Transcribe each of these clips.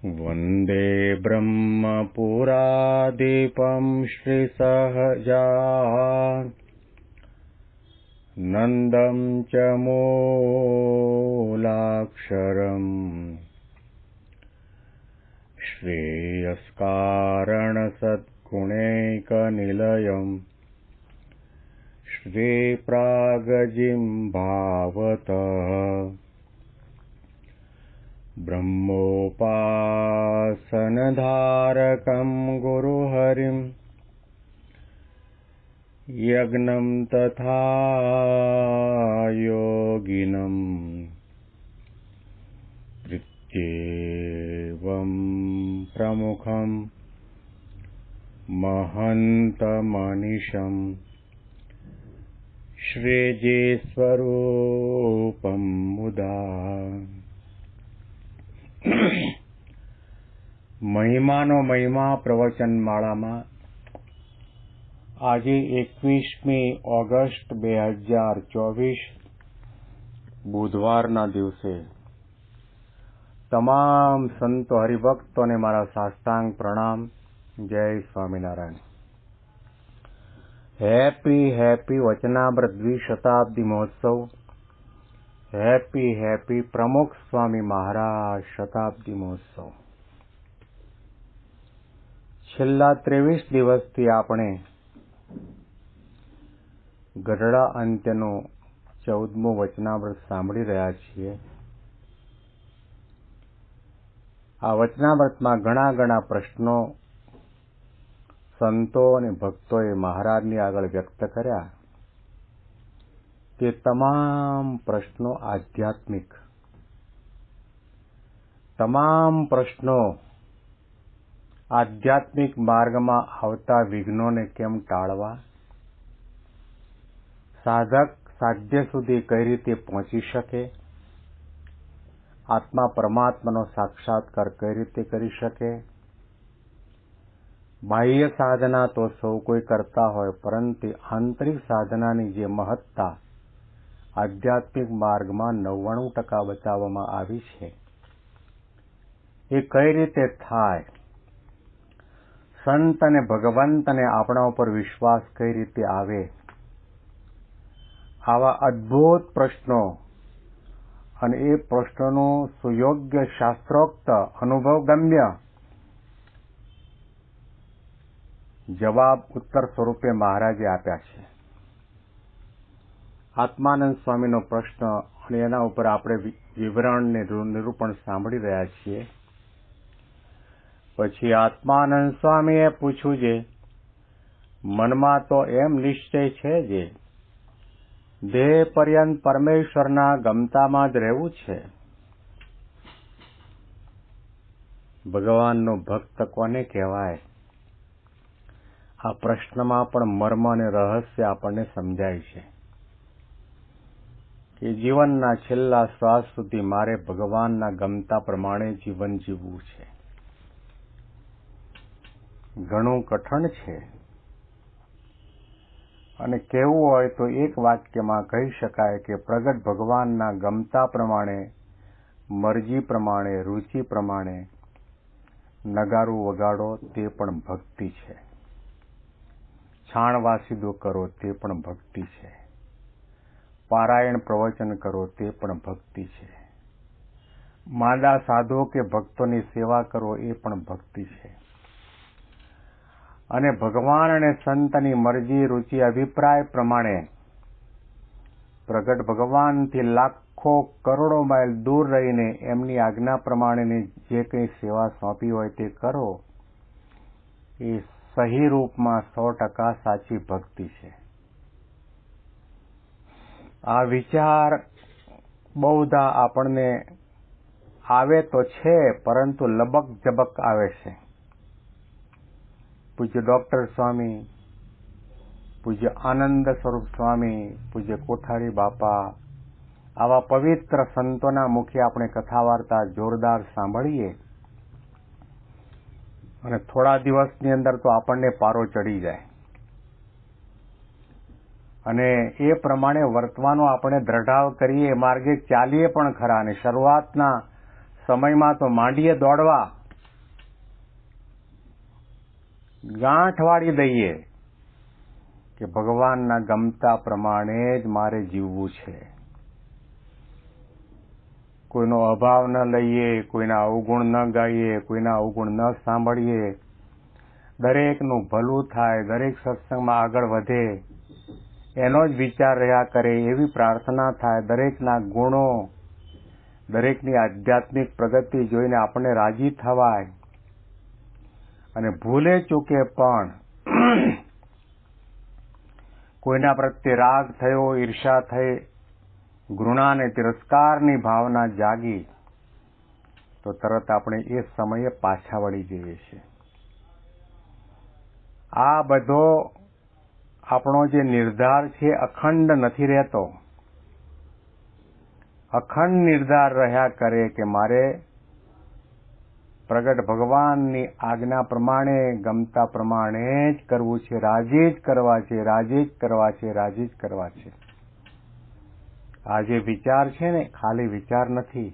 वन्दे ब्रह्मपुरादीपं श्रीसहजानन्दं च मूलाक्षरम् श्रेयस्कारणसद्गुणैकनिलयम् श्रीप्रागजिह्वावतः ब्रह्मोपासनधारकं गुरुहरिं यज्ञं तथा योगिनं प्रत्येवं प्रमुखं महन्तमनिशं श्रीजीस्वरूपं मुदा મહિમાનો મહિમા પ્રવચન માળામાં આજે 21મી ઓગસ્ટ 2024 બુધવારના દિવસે તમામ સંતો હરિભક્તોને મારા સાષ્ટાંગ પ્રણામ. જય સ્વામિનારાયણ. હેપી વચનામૃત દ્વિશતાબ્દી મહોત્સવ. હેપી પ્રમુખ સ્વામી મહારાજ શતાબ્દી મહોત્સવ. છેલ્લા 23 દિવસથી આપણે ગઢડા અંત્યનું 14મું વચનામૃત સાંભળી રહ્યા છીએ. આ વચનામૃતમાં ઘણા પ્રશ્નો સંતો અને ભક્તોએ મહારાજની આગળ વ્યક્ત કર્યા. તે તમામ પ્રશ્નો આધ્યાત્મિક, તમામ પ્રશ્નો આધ્યાત્મિક માર્ગમાં આવતા વિઘ્નોને કેમ ટાળવા, સાધક સાધ્ય સુધી કઈ રીતે પહોંચી શકે, આત્મા પરમાત્માનો સાક્ષાત્કાર કઈ રીતે કરી શકે. બાહ્ય સાધના તો સૌ કોઈ કરતા હોય, પરંતુ આંતરિક સાધનાની જે મહત્તા આધ્યાત્મિક માર્ગમાં 99% બતાવવામાં આવી છે, એ કઈ રીતે થાય, સંત અને ભગવંત અને આપણા ઉપર વિશ્વાસ કઈ રીતે આવે, આવા અદ્ભુત પ્રશ્નો અને એ પ્રશ્નોનું સુયોગ્ય શાસ્ત્રોક્ત અનુભવગમ્ય જવાબ ઉત્તર સ્વરૂપે મહારાજે આપ્યા છે. આત્માનંદ સ્વામીનો પ્રશ્ન અને એના ઉપર આપણે વિવરણ ને નિરૂપણ સાંભળી રહ્યા છીએ. પછી આત્માનંદ સ્વામીએ પૂછ્યું છે, મનમાં તો એમ નિશ્ચય છે જે દેહ પર્યંત પરમેશ્વરના ગમતામાં જ રહેવું છે. ભગવાનનો ભક્ત કોને કહેવાય? આ પ્રશ્નમાં પણ મર્મ અને રહસ્ય આપણને સમજાય છે કે જીવનના છેલ્લા શ્વાસ સુધી મારે ભગવાનના ગમતા પ્રમાણે જીવન જીવવું છે. ઘણું કઠણ છે અને કહેવું હોય તો એક વાક્યમાં કહી શકાય કે પ્રગટ ભગવાનના ગમતા પ્રમાણે, મરજી પ્રમાણે, રુચિ પ્રમાણે નગારું વગાડો તે પણ ભક્તિ છે. છાણવાસીદો કરો તે પણ ભક્તિ છે. પારાયણ પ્રવચન કરો તે પણ ભક્તિ છે. માંદા સાધુ કે ભક્તોની સેવા કરો એ પણ ભક્તિ છે. અને ભગવાન અને સંતની મરજી, રુચિ, અભિપ્રાય પ્રમાણે પ્રગટ ભગવાનથી લાખો કરોડો માઇલ દૂર રહીને એમની આજ્ઞા પ્રમાણેની જે કંઈ સેવા સોંપી હોય તે કરો, એ સહી રૂપમાં 100% સાચી ભક્તિ છે. આ વિચાર બહુધા આપણને આવે તો છે, પરંતુ લબક જબક આવે છે. પૂજ્ય ડોક્ટર સ્વામી, પૂજ્ય આનંદ સ્વરૂપ સ્વામી, પૂજ્ય કોઠારી બાપા, આવા પવિત્ર સંતોના મુખે આપણે કથા વાર્તા જોરદાર સાંભળીએ અને થોડા દિવસની અંદર તો આપણને પારો ચડી જાય અને એ પ્રમાણે વર્તવાનો આપણે દ્રઢાવ કરીએ, માર્ગે ચાલીએ પણ ખરા. અને શરૂઆતના સમયમાં તો માંડીએ દોડવા, ગાંઠ વાળી દઈએ કે ભગવાનના ગમતા પ્રમાણે જ મારે જીવવું છે. કોઈનો અભાવ ન લઈએ, કોઈના અવગુણ ન ગાઈએ, કોઈના અવગુણ ન સાંભળીએ, દરેકનું ભલું થાય, દરેક સત્સંગમાં આગળ વધે એનો જ વિચાર રહ્યા કરે એવી પ્રાર્થના થાય. દરેકના ગુણો, દરેકની આધ્યાત્મિક પ્રગતિ જોઈને આપણને રાજી થવાય અને ભૂલે ચૂકે પણ કોઈના પ્રત્યે રાગ થયો, ઈર્ષા થઈ, ઘૃણા અને તિરસ્કારની ભાવના જાગી તો તરત આપણે એ સમયે પાછા વળી જઈએ છીએ. આ બધો આપણો જે નિર્ધાર છે અખંડ નથી રહેતો. અખંડ નિર્ધાર રહ્યા કરે કે મારે પ્રગટ ભગવાનની આજ્ઞા પ્રમાણે, ગમતા પ્રમાણે જ કરવું છે, રાજી જ કરવા છે, રાજી જ કરવા છે, રાજી જ કરવા છે. આ જે વિચાર છે ને ખાલી વિચાર નથી.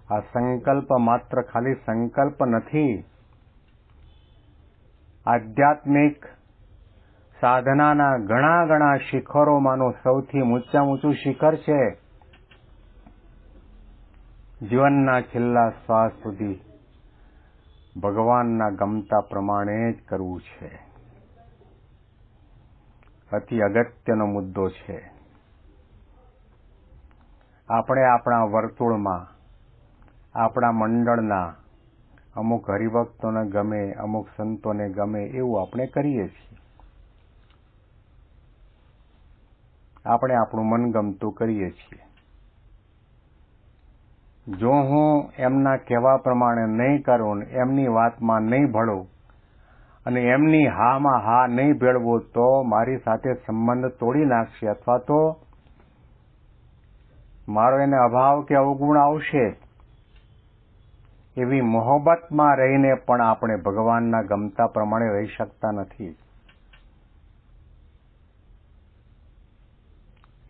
આ સંકલ્પ માત્ર ખાલી સંકલ્પ નથી. આધ્યાત્મિક સાધનાના ઘણા ઘણા શિખરોમાંનું સૌથી ઊંચું શિખર છે. જીવનના છેલ્લા શ્વાસ સુધી ભગવાનના ગમતા પ્રમાણે જ કરવું છે. અતિ અગત્યનો મુદ્દો છે. આપણે આપણા વર્તુળમાં, આપણા મંડળના અમુક હરિભક્તોને ગમે, અમુક સંતોને ગમે એવું આપણે કરીએ છીએ. આપણે આપણું મનગમતું કરીએ છીએ. જો હું એમના કહેવા પ્રમાણે નહીં કરું, એમની વાતમાં નહીં ભળું અને એમની હામાં હા નહીં ભેળવું તો મારી સાથે સંબંધ તોડી નાખશે અથવા તો મારો એને અભાવ કે અવગુણ આવશે. એવી મોહબ્બતમાં રહીને પણ આપણે ભગવાનના ગમતા પ્રમાણે રહી શકતા નથી.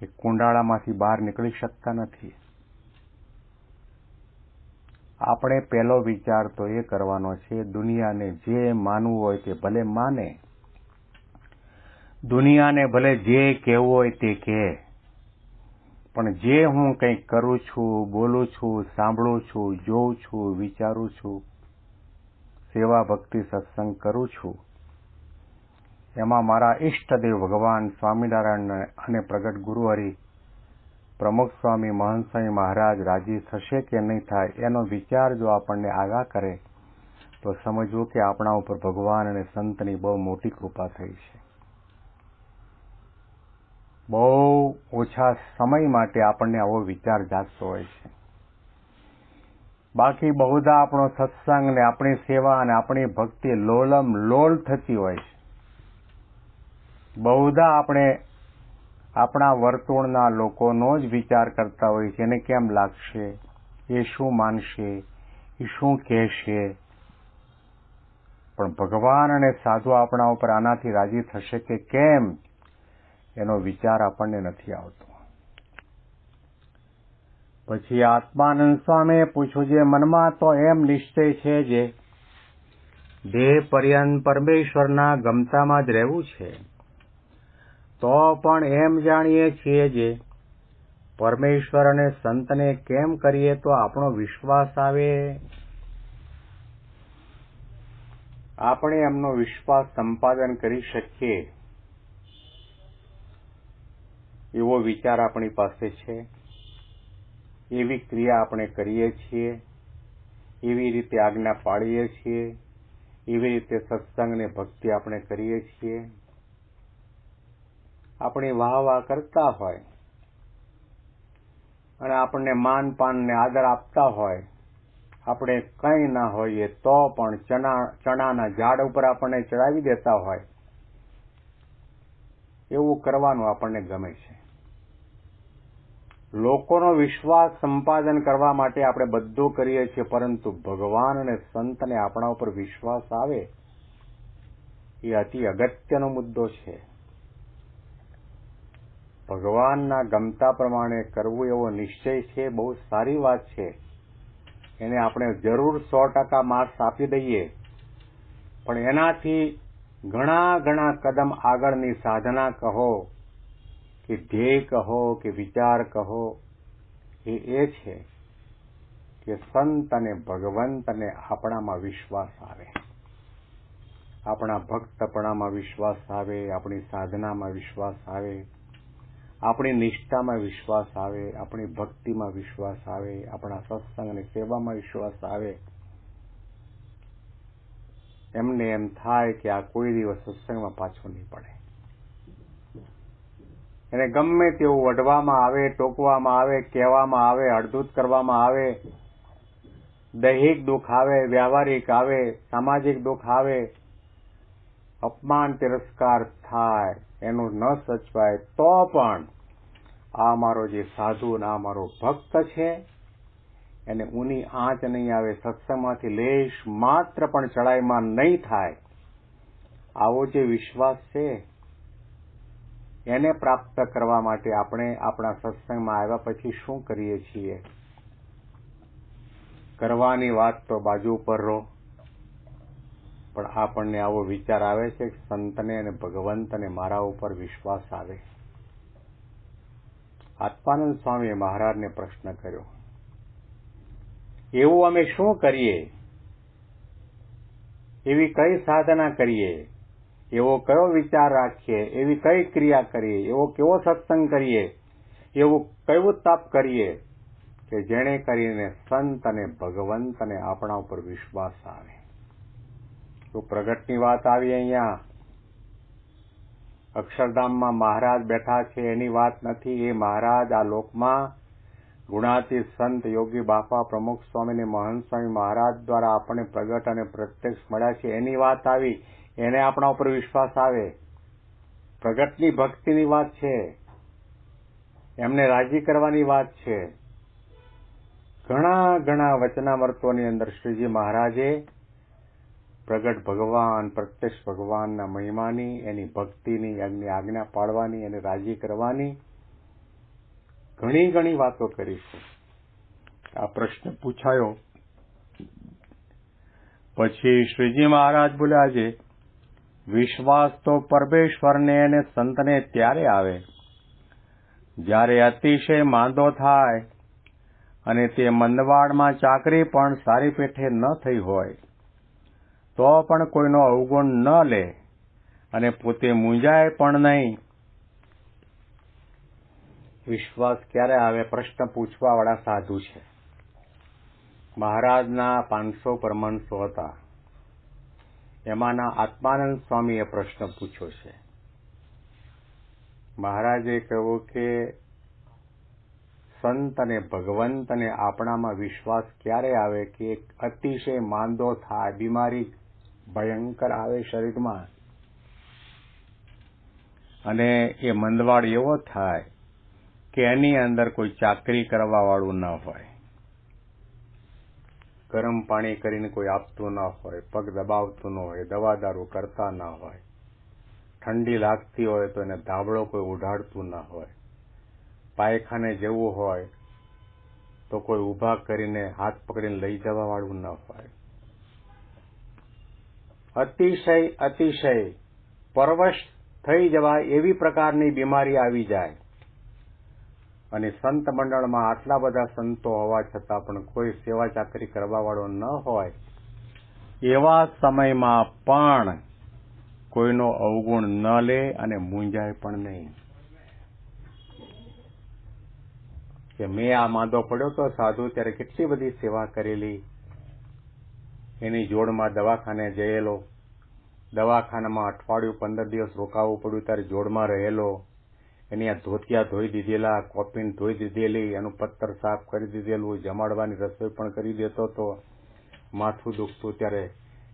એ કુંડાળામાંથી બહાર નીકળી શકતા નથી. આપણે પહેલો વિચાર તો એ કરવાનો છે, દુનિયાને જે માનવું હોય તે ભલે માને, દુનિયાને ભલે જે કહેવું હોય તે કહે, પણ જે હું કંઈક કરું છું, બોલું છું, સાંભળું છું, જોઉં છું, વિચારું છું, સેવા ભક્તિ સત્સંગ કરું છું, એમાં મારા ઈષ્ટદેવ ભગવાન સ્વામિનારાયણ અને પ્રગટ ગુરુહરિ પ્રમુખ સ્વામી મહંત સ્વામી મહારાજ રાજી થશે કે નહીં થાય, એનો વિચાર જો આપણને આગા કરે તો સમજવું કે આપણા ઉપર ભગવાન અને સંતની બહુ મોટી કૃપા થઈ છે. બહુ ઓછા સમય માટે આપણને આવો વિચાર જાગતો હોય છે. બાકી બહુધા આપણો સત્સંગ ને આપણી સેવા અને આપણી ભક્તિ લોલમ લોલ થતી હોય છે. બહુધા આપણે આપણા વર્તુળના લોકોનો જ વિચાર કરતા હોય છે. એને કેમ લાગશે, એ શું માનશે, એ શું કહેશે. પણ ભગવાન અને સાધુ આપણા ઉપર આનાથી રાજી થશે કે કેમ, એનો વિચાર આપણને નથી આવતો. પછી આત્માનંદ સ્વામીએ પૂછ્યું, જે મનમાં તો એમ નિશ્ચય છે જે દેહ પર્યંત પરમેશ્વરના ગમતામાં જ રહેવું છે, તો પણ એમ જાણીએ છીએ જે પરમેશ્વર અને સંતને કેમ કરીએ તો આપણો વિશ્વાસ આવે, આપણે એમનો વિશ્વાસ સંપાદન કરી શકીએ એવો વિચાર આપણી પાસે છે, એવી ક્રિયા આપણે કરીએ છીએ, એવી રીતે આજ્ઞા પાડીએ છીએ, એવી રીતે સત્સંગ ને ભક્તિ આપણે કરીએ છીએ. આપણી વાહ કરતા હોય અને આપણને માન પાન ને આદર આપતા હોય, આપણે કંઈ ના હોઈએ તો પણ ચણાના ઝાડ ઉપર આપણને ચડાવી દેતા હોય, એવું કરવાનું આપણને ગમે છે. લોકોનો વિશ્વાસ સંપાદન કરવા માટે આપણે બધું કરીએ છીએ, પરંતુ ભગવાન અને સંતને આપણા ઉપર વિશ્વાસ આવે એ અતિ અગત્યનો મુદ્દો છે. ભગવાનના ગમતા પ્રમાણે કરવું એવો નિશ્ચય છે, બહુ સારી વાત છે. એને આપણે જરૂર 100% માર્ક્સ આપી દઈએ, પણ એનાથી ઘણા ઘણા કદમ આગળની સાધના કહો કે ધ્યેય કહો કે વિચાર કહો, એ છે કે સંત અને ભગવંત અને આપણામાં વિશ્વાસ આવે, આપણા ભક્તપણામાં વિશ્વાસ આવે, આપણી સાધનામાં વિશ્વાસ આવે, આપણી નિષ્ઠામાં વિશ્વાસ આવે, આપણી ભક્તિમાં વિશ્વાસ આવે, આપણા સત્સંગ અને સેવામાં વિશ્વાસ આવે. એમને એમ થાય કે આ કોઈ દિવસ સત્સંગમાં પાછો નહીં પડે. એને ગમે તેવું વઢવામાં આવે, ટોકવામાં આવે, કહેવામાં આવે, અડધૂત કરવામાં આવે, દૈહિક દુઃખ આવે, વ્યવહારિક આવે, સામાજિક દુઃખ આવે, અપમાન તિરસ્કાર થાય, એનું ન સચવાય, તો પણ આ મારો જે સાધુ અને આ મારો ભક્ત છે એને ઊની આંચ નહીં આવે, સત્સંગમાંથી લેશ માત્ર પણ ચડાઈમાં નહીં થાય, આવો જે વિશ્વાસ છે એને પ્રાપ્ત કરવા માટે આપણે આપણા સત્સંગમાં આવ્યા પછી શું કરીએ છીએ? કરવાની વાત તો બાજુ પર રહો, પણ આપણને આવો વિચાર આવે છે કે સંતને અને ભગવંતને મારા ઉપર વિશ્વાસ આવે. આત્માનંદ સ્વામીએ મહારાજને પ્રશ્ન કર્યો, એવું અમે શું કરીએ? એવી કઈ સાધના કરીએ? એવો કયો વિચાર રાખીએ? એવી કઈ ક્રિયા કરીએ? એવો કેવો સત્સંગ કરીએ? એવું કયું તપ કરીએ કે જેણે કરીને સંત અને ભગવંત અને આપણા ઉપર વિશ્વાસ આવે? તો પ્રગટની વાત આવી અહીંયા. અક્ષરધામમાં મહારાજ બેઠા છે એની વાત નથી. એ મહારાજ આ લોકમાં ગુણાતીત સંત યોગી બાપા પ્રમુખ સ્વામી અને મહંત સ્વામી મહારાજ દ્વારા આપણને પ્રગટ અને પ્રત્યક્ષ મળ્યા છે એની વાત આવી. એને આપણા ઉપર વિશ્વાસ આવે. પ્રગટની ભક્તિની વાત છે, એમને રાજી કરવાની વાત છે. ઘણા ઘણા વચનામૃતોની અંદર શ્રીજી મહારાજે પ્રગટ ભગવાન, પ્રત્યક્ષ ભગવાનના મહિમાની, એની ભક્તિની, એમની આજ્ઞા પાળવાની, એને રાજી કરવાની ઘણી ઘણી વાતો કરી છે. આ પ્રશ્ન પૂછાયો પછી શ્રીજી મહારાજ બોલ્યા છે, વિશ્વાસ તો પરમેશ્વરને અને સંતને ત્યારે આવે જ્યારે અતિશય માંદો થાય અને તે મંદવાડમાં ચાકરી પણ સારી પેઠે ન થઈ હોય તો પણ કોઈનો અવગુણ ન લે અને પોતે મૂંઝાય પણ નહીં. વિશ્વાસ ક્યારે આવે? પ્રશ્ન પૂછવાવાળા સાધુ છે. મહારાજના 500 પરમહંસો હતા, એમાંના આત્માનંદ સ્વામીએ પ્રશ્ન પૂછ્યો છે. મહારાજે કહ્યું કે સંત અને ભગવંત અને આપણામાં વિશ્વાસ ક્યારે આવે કે અતિશય માંદો થાય, બીમારી ભયંકર આવે શરીરમાં, અને એ મંદવાડ એવો થાય કે એની અંદર કોઈ ચાકરી કરવા વાળું ન હોય, ગરમ પાણી કરીને કોઈ આપતું ન હોય, પગ દબાવતું ન હોય, દવા દારૂ કરતા ન હોય, ઠંડી લાગતી હોય તો એને ધાબળો કોઈ ઉઢાડતું ન હોય, પાયખાને જવું હોય તો કોઈ ઊભા કરીને હાથ પકડીને લઈ જવા વાળું ન હોય. અતિશય પરવશ થઈ જવાય એવી પ્રકારની બીમારી આવી જાય, અને સંત મંડળમાં આટલા બધા સંતો હોવા છતાં પણ કોઈ સેવા ચાકરી કરવા વાળો ન હોય, એવા સમયમાં પણ કોઈનો અવગુણ ન લે અને મૂંઝાય પણ નહીં. કે મેં આ માંદો પડ્યો તો સાધુ ત્યારે કેટલી બધી સેવા કરેલી, એની જોડમાં દવાખાને જયેલો, દવાખાનામાં અઠવાડિયું 15 દિવસ રોકાવું પડ્યું ત્યારે જોડમાં રહેલો, એની આ ધોતિયા ધોઈ દીધેલા, કોપીન ધોઈ દીધેલી, એનું પત્તર સાફ કરી દીધેલું, જમાડવાની રસોઈ પણ કરી દેતો હતો. માથું દુખતું ત્યારે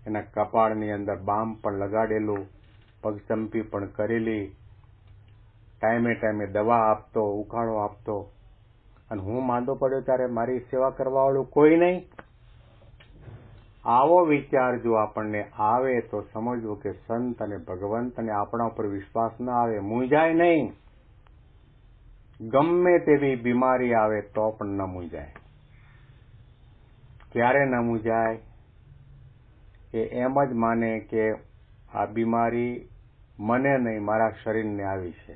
એના કપાળની અંદર બામ પણ લગાડેલું, પગચંપી પણ કરેલી, ટાઈમે ટાઈમે દવા આપતો, ઉકાળો આપતો, અને હું માંદો પડ્યો ત્યારે મારી સેવા કરવા વાળું કોઈ નહીં. આવો વિચાર જો આપણને આવે તો સમજવું કે સંત અને ભગવંત અને આપણા ઉપર વિશ્વાસ ન આવે, મૂંઝાય નહીં. ગમે તેવી બીમારી આવે તો પણ ન મૂંઝાય. ક્યારે ન મૂંઝાય? એ એમ જ માને કે આ બીમારી મને નહીં, મારા શરીરને આવી છે.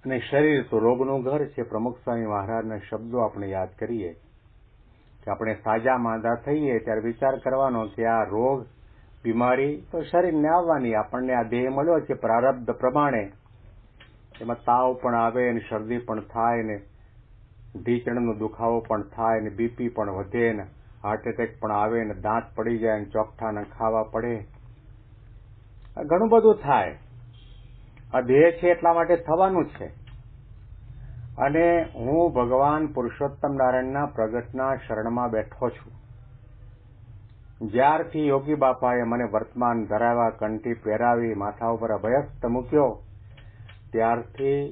અને શરીર તો રોગનું ઘર છે. પ્રમુખ સ્વામી મહારાજના શબ્દો આપણે યાદ કરીએ કે આપણે સાજા માંદા થઈએ ત્યારે વિચાર કરવાનો કે આ રોગ બીમારી તો શરીરને આવવાની. આપણને આ દેહ મળ્યો છે પ્રારબ્ધ પ્રમાણે. એમાં તાવ પણ આવે ને શરદી પણ થાય ને ઢીચણનો દુખાવો પણ થાય ને બીપી પણ વધે ને હાર્ટ એટેક પણ આવે ને દાંત પડી જાય ને ચોકઠા ન ખાવા પડે. ઘણું બધું થાય. આ દેહ છે એટલા માટે થવાનું છે. અને હું ભગવાન પુરુષોત્તમ નારાયણના પ્રગટના શરણમાં બેઠો છું. જ્યારથી યોગી બાપાએ મને વર્તમાન ધરાવ્યા, કંઠી પહેરાવી, માથા ઉપર અભયસ્થ મૂક્યો, ત્યારથી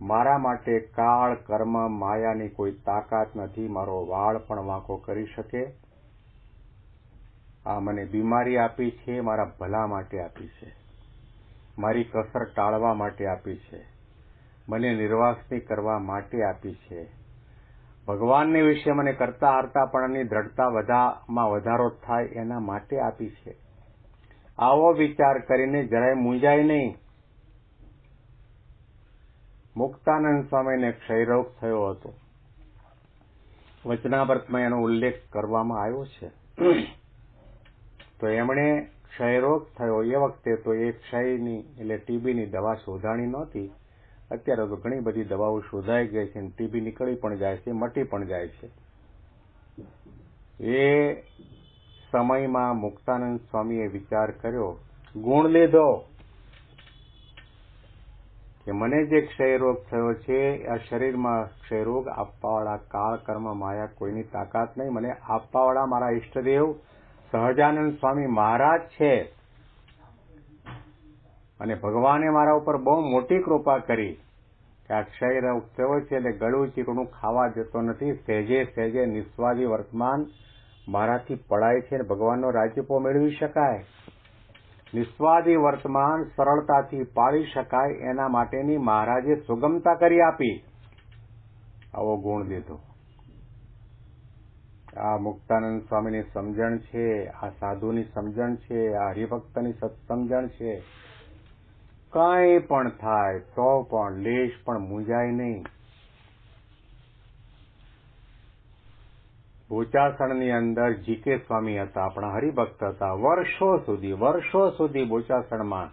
મારા માટે કાળ, કર્મ, માયાની કોઈ તાકાત નથી. મારો વાળ પણ વાંકો કરી શકે. આ મને બીમારી આપી છે, મારા ભલા માટે આપી છે. મારી કસર ટાળવા માટે આપી છે. મને નિર્વાસની કરવા માટે આપી છે. ભગવાનને વિશે મને કરતા હરતાપણાની દ્રઢતા વધારો થાય એના માટે આપી છે. આવો વિચાર કરીને જરાય મૂંઝાય નહીં. મુક્તાનંદ સ્વામીને ક્ષયરોગ થયો હતો. વચનામૃતમાં એનો ઉલ્લેખ કરવામાં આવ્યો છે. તો એમણે ક્ષયરોગ થયો એ વખતે તો એ ક્ષયની એટલે ટીબીની દવા શોધાણી નહોતી. અત્યારે તો ઘણી બધી દવાઓ શોધાઈ ગઈ છે. ટીબી નીકળી પણ જાય છે, મટી પણ જાય છે. એ સમયમાં મુક્તાનંદ સ્વામીએ વિચાર કર્યો, ગુણ લીધો કે મને જે ક્ષયરોગ થયો છે આ શરીરમાં ક્ષયરોગ આપવાવાળા કાળ, કર્મ, માયા કોઈની તાકાત નહીં. મને આપવાવાળા મારા ઈષ્ટદેવ સહજાનંદ સ્વામી મહારાજ છે. અને ભગવાને મારા ઉપર બહુ મોટી કૃપા કરી કે આ ક્ષયરોગ થયો છે એટલે ગળું ચીકણું ખાવા જતો નથી. સહેજે સહેજે નિસ્વાદી વર્તમાન મારાથી પડાય છે અને ભગવાનનો રાજ્યપો મેળવી શકાય. નિસ્વાદી વર્તમાન સરળતાથી પાળી શકાય એના માટેની મહારાજે સુગમતા કરી આપી. આવો ગુણ લીધો. આ મુક્તાનંદ સ્વામીની સમજણ છે, આ સાધુની સમજણ છે, આ હરિભક્તની સત્સમજણ છે. કંઈ પણ થાય તો પણ લેશ પણ મૂંઝાય નહીં. બોચાસણની અંદર જીકે સ્વામી હતા, આપણા હરિભક્ત હતા. વર્ષો સુધી બોચાસણમાં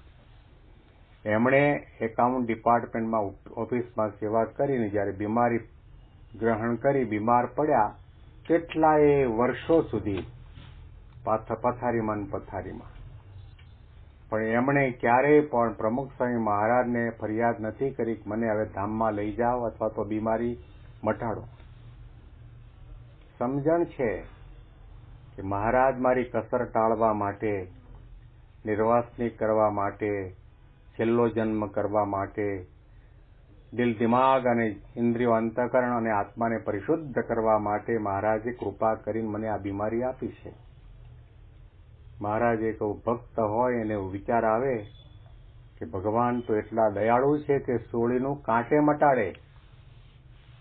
એમણે એકાઉન્ટ ડિપાર્ટમેન્ટમાં ઓફિસમાં સેવા કરીને જયારે બીમારી ગ્રહણ કરી બીમાર પડ્યા કેટલાય વર્ષો સુધી પથારીમાં. પણ એમણે ક્યારેય પણ પ્રમુખ સ્વામી મહારાજને ફરિયાદ નથી કરી કે મને હવે ધામમાં લઈ જાઓ અથવા તો બીમારી મટાડો. સમજણ છે કે મહારાજ મારી કસર ટાળવા માટે, નિર્વાસની કરવા માટે, છેલ્લો જન્મ કરવા માટે, દિલ, દિમાગ અને ઇન્દ્રિયો, અંતઃકરણ અને આત્માને પરિશુદ્ધ કરવા માટે મહારાજે કૃપા કરીને મને આ બીમારી આપી છે. મહારાજે કહું, ભક્ત હોય એને વિચાર આવે કે ભગવાન તો એટલા દયાળુ છે કે સોળીનું કાંટે મટાડે.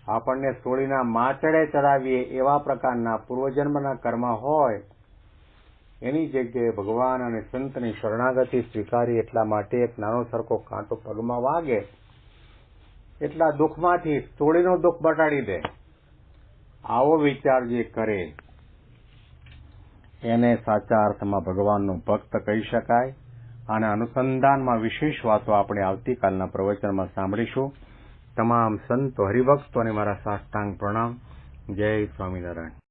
આપણને સોળીના માચડે ચડાવીએ એવા પ્રકારના પૂર્વજન્મના કર્મ હોય એની જગ્યાએ ભગવાન અને સંતની શરણાગતિ સ્વીકારી એટલા માટે એક નાનો સરખો કાંટો પગમાં વાગે એટલા દુઃખમાંથી સોળીનું દુઃખ મટાડી દે. આવો વિચાર જે કરે એને સાચા અર્થમાં ભગવાનનો ભક્ત કહી શકાય. આના અનુસંધાનમાં વિશેષ વાતો આપણે આવતીકાલના પ્રવચનમાં સાંભળીશું. તમામ સંતો, હરિભક્તોને મારા સાષ્ટાંગ પ્રણામ. જય સ્વામિનારાયણ.